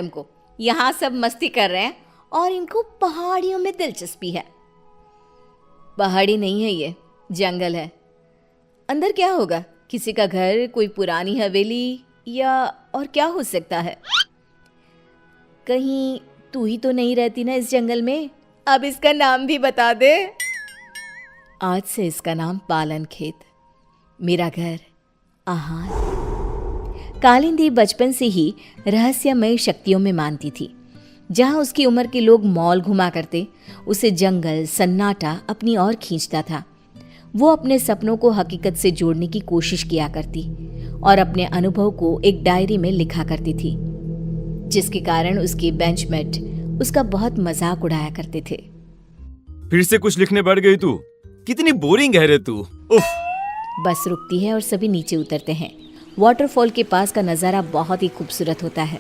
को यहाँ सब मस्ती कर रहे हैं और इनको पहाड़ियों में दिलचस्पी है। पहाड़ी नहीं है, ये जंगल है। अंदर क्या होगा? किसी का घर, कोई पुरानी हवेली, या और क्या हो सकता है? कहीं तू ही तो नहीं रहती ना इस जंगल में? अब इसका नाम भी बता दे। आज से इसका नाम पालन खेत, मेरा घर, आहार। कालिंदी बचपन से ही रहस्यमय शक्तियों में मानती थी। जहाँ उसकी उम्र के लोग मॉल घुमा करते, उसे जंगल सन्नाटा अपनी ओर खींचता था। वो अपने सपनों को हकीकत से जोड़ने की कोशिश किया करती और अपने अनुभव को एक डायरी में लिखा करती थी, जिसके कारण उसके बेंचमेट उसका बहुत मजाक उड़ाया करते थे। फिर से कुछ लिखने बैठ गई तू? कितनी बोरिंग है रे तू। उफ। बस रुकती है और सभी नीचे उतरते हैं। वाटरफॉल के पास का नज़ारा बहुत ही खूबसूरत होता है।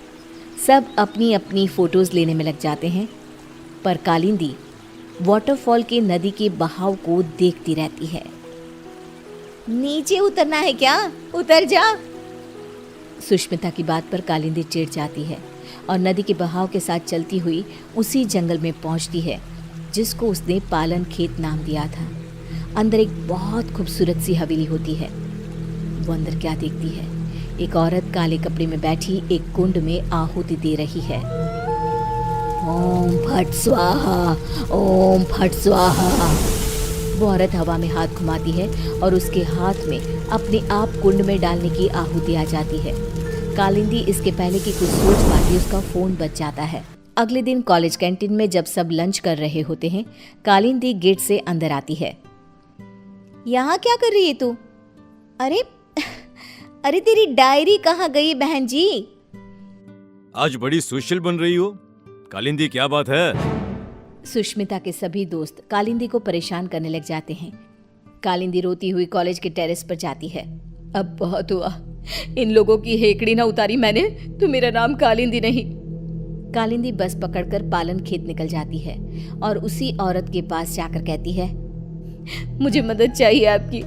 सब अपनी अपनी फोटोज लेने में लग जाते हैं, पर कालिंदी वाटरफॉल के नदी के बहाव को देखती रहती है। नीचे उतरना है क्या? उतर जा। सुष्मिता की बात पर कालिंदी चिढ़ जाती है और नदी के बहाव के साथ चलती हुई उसी जंगल में पहुंचती है जिसको उसने पालन खेत नाम दिया था। अंदर एक बहुत खूबसूरत सी हवेली होती है। वो अंदर क्या देखती है? एक औरत काले कपड़े में बैठी एक कुंड में आहुति दे रही है। ओम फट स्वाहा, ओम फट स्वाहा। वो औरत हवा में हाथ घुमाती है और उसके हाथ में अपने आप कुंड में डालने की आहुति आ जाती है। कालिंदी इसके पहले कि कुछ सोच पाती उसका फोन बज जाता है। अगले दिन कॉलेज कैंटीन में जब सब लंच कर रहे होते हैं, कालिंदी गेट से अंदर आती है। यहाँ क्या कर रही है तू? अरे तेरी डायरी कहाँ गई बहन जी? आज बड़ी सोशल बन रही हो कालिंदी, क्या बात है? सुष्मिता के सभी दोस्त कालिंदी को परेशान करने लग जाते हैं। कालिंदी रोती हुई कॉलेज के टेरेस पर जाती है। अब बहुत हुआ, इन लोगों की हेकड़ी ना उतारी मैंने तो मेरा नाम कालिंदी नहीं। कालिंदी बस पकड़कर पालन खेत निकल जाती है और उसी औरत के पास जाकर कहती है, मुझे मदद चाहिए आपकी।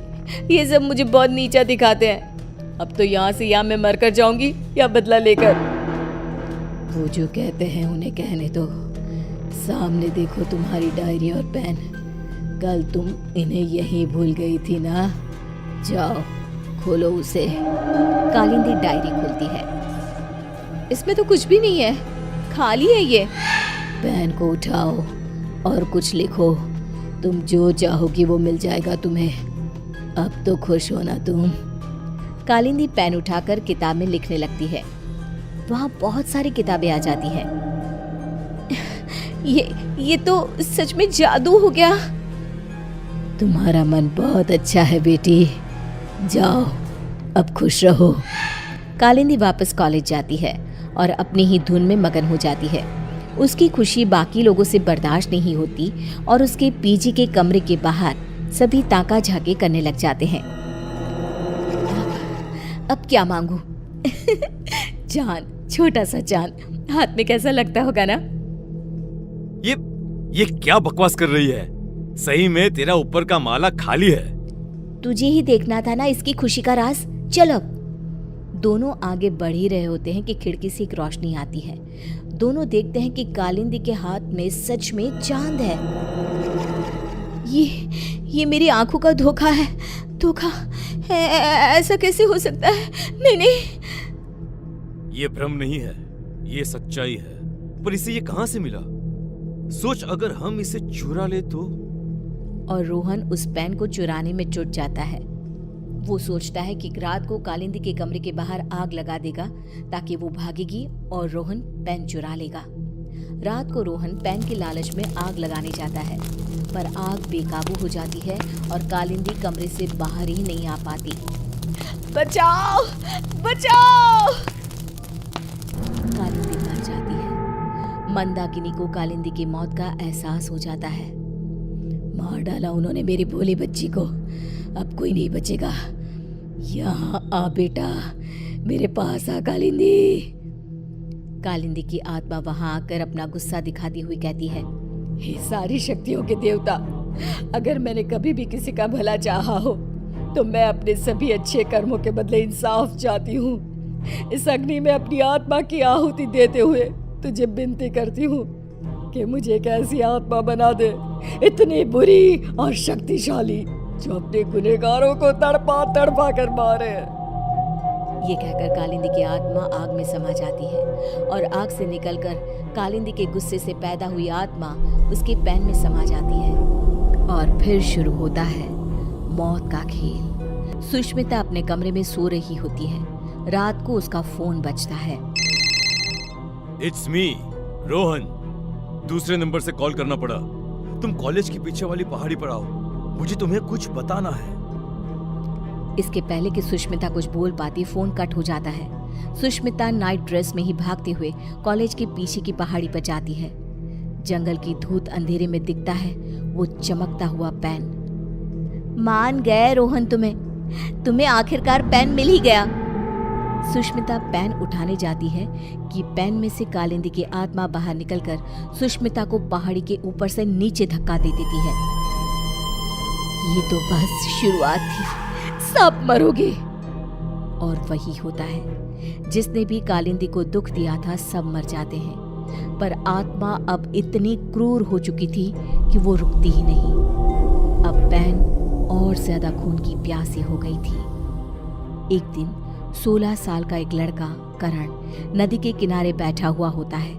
ये सब मुझे बहुत नीचा दिखाते हैं। अब तो यहाँ से या मैं मरकर जाऊंगी या बदला लेकर। वो जो कहते हैं उन्हें कहने दो। सामने देखो तुम्हारी डायरी और पेन। कल तुम इन्हें यहीं भूल गई थी ना? जाओ खोलो उसे। कालिंदी डायरी खोलती है। इसमें तो कुछ भी नहीं है, खाली है ये। पेन को उठाओ और कुछ लिखो। तुम जो चाहोगी वो मिल जाएगा तुम्हें। अब तो खुश हो ना तुम? कालिंदी पेन उठाकर किताब में लिखने लगती है। वहाँ बहुत सारी किताबें आ जाती हैं। ये तो सच में जादू हो गया। तुम्हारा मन बहुत अच्छा है बेटी, जाओ अब खुश रहो। कालिंदी वापस कॉलेज जाती है और अपनी ही धुन में मगन हो जाती है। उसकी खुशी बाकी लोगों से बर्दाश्त नहीं होती और उसके पीजी के कमरे के बाहर सभी ताका झाके करने लग जाते हैं। अब क्या मांगू? चांद, छोटा सा चांद हाथ में कैसा लगता होगा ना? ये क्या बकवास कर रही है? सही में तेरा ऊपर का माला खाली है। तुझे ही देखना था ना इसकी खुशी का राज। चल अब। दोनों आगे बढ़ ही रहे होते हैं कि खिड़की से एक रोशनी आती है। दोनों देखते हैं कि कालिंदी के हाथ में सच में चांद है। ये मेरी आंखों का धोखा है। धोखा है, ऐसा कैसे हो सकता है? नहीं। ये भ्रम नहीं है, ये सच्चाई है। पर इसे ये कहां से मिला? सोच, अगर हम इसे चुरा ले तो? और रोहन उस पेन को चुराने में जुट जाता है। वो सोचता है कि रात को कालिंदी के कमरे के बाहर आग लगा देगा ताकि वो भागेगी और रोहन पेन चुरा लेगा। रात को रोहन पेन के लालच में आग लगाने जाता है, पर आग बेकाबू हो जाती है और कालिंदी कमरे से बाहर ही नहीं आ पाती। बचाओ, बचाओ! कालिंदी मर जाती है। मंदाकिनी को कालिंदी की मौत का एहसास हो जाता है। मार डाला उन्होंने मेरी भोली बच्ची को, अब कोई नहीं बचेगा। यहाँ आ बेटा, मेरे पास आ कालिंदी। कालिंदी की आत्मा वहां आकर अपना गुस्सा दिखाती हुई कहती है, हे सारी शक्तियों के देवता, अगर मैंने कभी भी किसी का भला चाहा हो तो मैं अपने सभी अच्छे कर्मों के बदले इंसाफ चाहती हूँ। इस अग्नि में अपनी आत्मा की आहुति देते हुए तुझे विनती करती हूँ कि मुझे एक ऐसी आत्मा बना दे, इतनी बुरी और शक्तिशाली, जो अपने गुनहगारों को तड़पा तड़पा कर मारे। ये कहकर कालिंदी की आत्मा आग में समा जाती है और आग से निकलकर कालिंदी के गुस्से से पैदा हुई आत्मा उसके पैन में समा जाती है और फिर शुरू होता है मौत का खेल। सुष्मिता अपने कमरे में सो रही होती है। रात को उसका फोन बजता है। It's me, Rohan. दूसरे नंबर से कॉल करना पड़ा। तुम कॉलेज के पीछे वाली पहाड़ी पर आओ, मुझे तुम्हें कुछ बताना है। इसके पहले कि सुष्मिता कुछ बोल पाती, फोन कट हो जाता है। सुष्मिता नाइट ड्रेस में ही भागते हुए कॉलेज के पीछे की पहाड़ी पर जाती है। जंगल की धूत अंधेरे में दिखता है वो चमकता हुआ पेन। मान गए रोहन, तुम्हें आखिरकार पेन मिल ही गया। सुष्मिता पेन उठाने जाती है कि पेन में से कालिंदी की आत्मा बाहर निकलकर सुष्मिता को पहाड़ी के ऊपर से नीचे धक्का दे देती है। ये तो बस शुरुआत थी, सब मरोगे। और वही होता है, जिसने भी कालिंदी को दुख दिया था सब मर जाते हैं। पर आत्मा अब इतनी क्रूर हो चुकी थी कि वो रुकती ही नहीं। अब पेन और ज्यादा खून की प्यासी हो गई थी। एक दिन 16 साल का एक लड़का करण नदी के किनारे बैठा हुआ होता है।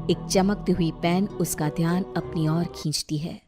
एक चमकती हुई पेन उसका ध्यान अपनी ओर खींचती है।